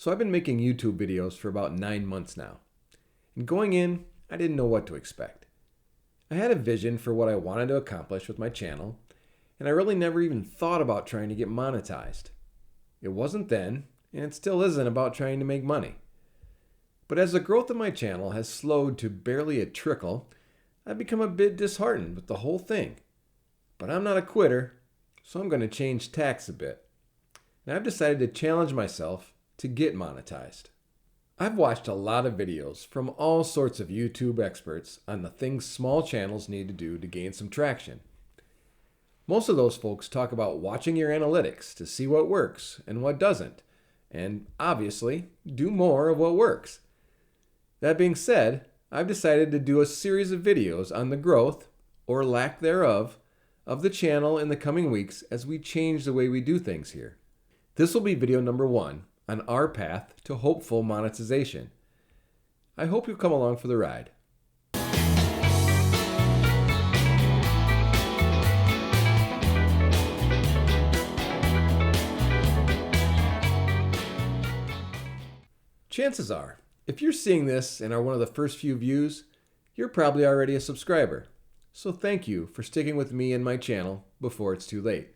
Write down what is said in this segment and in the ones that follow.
So I've been making YouTube videos for about 9 months now. And going in, I didn't know what to expect. I had a vision for what I wanted to accomplish with my channel, and I really never even thought about trying to get monetized. It wasn't then, and it still isn't about trying to make money. But as the growth of my channel has slowed to barely a trickle, I've become a bit disheartened with the whole thing. But I'm not a quitter, so I'm going to change tacks a bit. And I've decided to challenge myself to get monetized. I've watched a lot of videos from all sorts of YouTube experts on the things small channels need to do to gain some traction. Most of those folks talk about watching your analytics to see what works and what doesn't, and obviously, do more of what works. That being said, I've decided to do a series of videos on the growth, or lack thereof, of the channel in the coming weeks as we change the way we do things here. This will be video number 1 on our path to hopeful monetization. I hope you'll come along for the ride. Chances are, if you're seeing this and are one of the first few views, you're probably already a subscriber. So thank you for sticking with me and my channel before it's too late.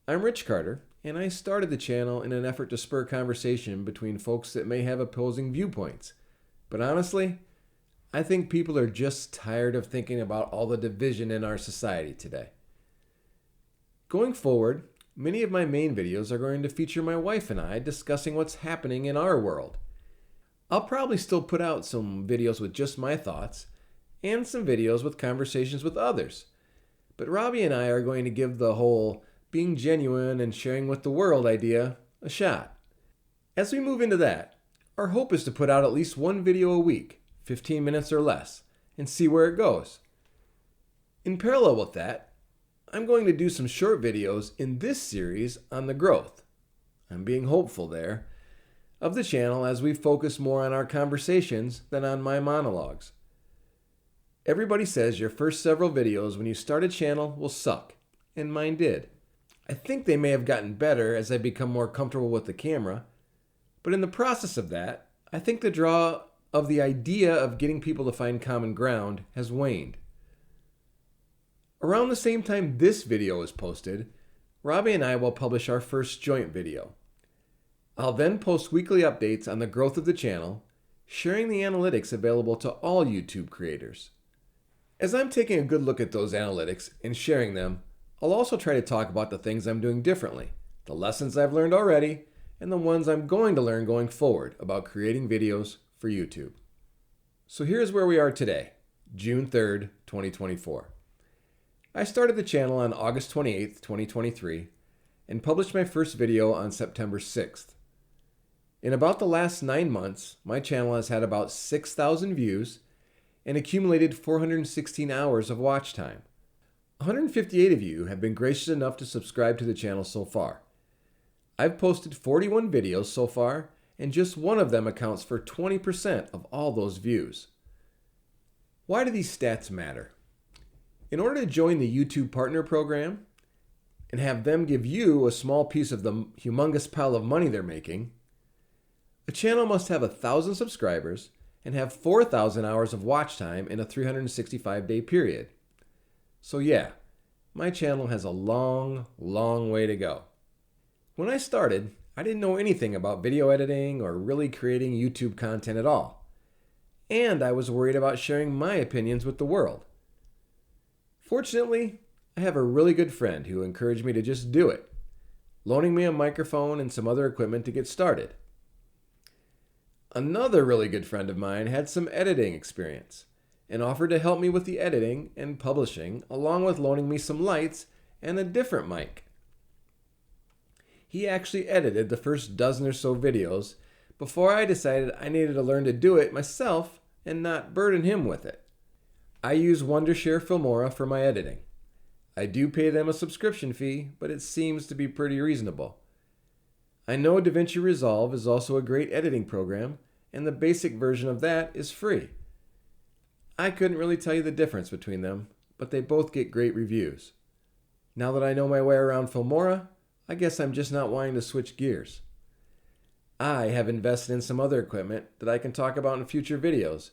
I'm Rich Carter, and I started the channel in an effort to spur conversation between folks that may have opposing viewpoints. But honestly, I think people are just tired of thinking about all the division in our society today. Going forward, many of my main videos are going to feature my wife and I discussing what's happening in our world. I'll probably still put out some videos with just my thoughts, and some videos with conversations with others. But Robbie and I are going to give the whole being genuine and sharing with the world idea a shot. As we move into that, our hope is to put out at least one video a week, 15 minutes or less, and see where it goes. In parallel with that, I'm going to do some short videos in this series on the growth, I'm being hopeful there, of the channel as we focus more on our conversations than on my monologues. Everybody says your first several videos when you start a channel will suck, and mine did. I think they may have gotten better as I become more comfortable with the camera, but in the process of that, I think the draw of the idea of getting people to find common ground has waned. Around the same time this video is posted, Robbie and I will publish our first joint video. I'll then post weekly updates on the growth of the channel, sharing the analytics available to all YouTube creators. As I'm taking a good look at those analytics and sharing them, I'll also try to talk about the things I'm doing differently, the lessons I've learned already, and the ones I'm going to learn going forward about creating videos for YouTube. So here's where we are today, June 3rd, 2024. I started the channel on August 28th, 2023, and published my first video on September 6th. In about the last 9 months, my channel has had about 6,000 views and accumulated 416 hours of watch time. 158 of you have been gracious enough to subscribe to the channel so far. I've posted 41 videos so far, and just one of them accounts for 20% of all those views. Why do these stats matter? In order to join the YouTube Partner Program and have them give you a small piece of the humongous pile of money they're making, a channel must have 1,000 subscribers and have 4,000 hours of watch time in a 365-day period. So yeah, my channel has a long, long way to go. When I started, I didn't know anything about video editing or really creating YouTube content at all. And I was worried about sharing my opinions with the world. Fortunately, I have a really good friend who encouraged me to just do it, loaning me a microphone and some other equipment to get started. Another really good friend of mine had some editing experience and offered to help me with the editing and publishing, along with loaning me some lights and a different mic. He actually edited the first dozen or so videos before I decided I needed to learn to do it myself and not burden him with it. I use Wondershare Filmora for my editing. I do pay them a subscription fee, but it seems to be pretty reasonable. I know DaVinci Resolve is also a great editing program, and the basic version of that is free. I couldn't really tell you the difference between them, but they both get great reviews. Now that I know my way around Filmora, I guess I'm just not wanting to switch gears. I have invested in some other equipment that I can talk about in future videos,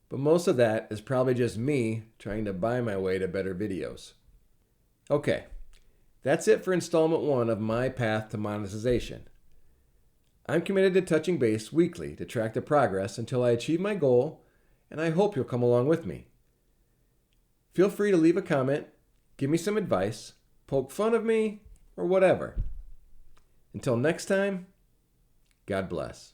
but most of that is probably just me trying to buy my way to better videos. Okay, that's it for installment 1 of my path to monetization. I'm committed to touching base weekly to track the progress until I achieve my goal, and I hope you'll come along with me. Feel free to leave a comment, give me some advice, poke fun of me, or whatever. Until next time, God bless.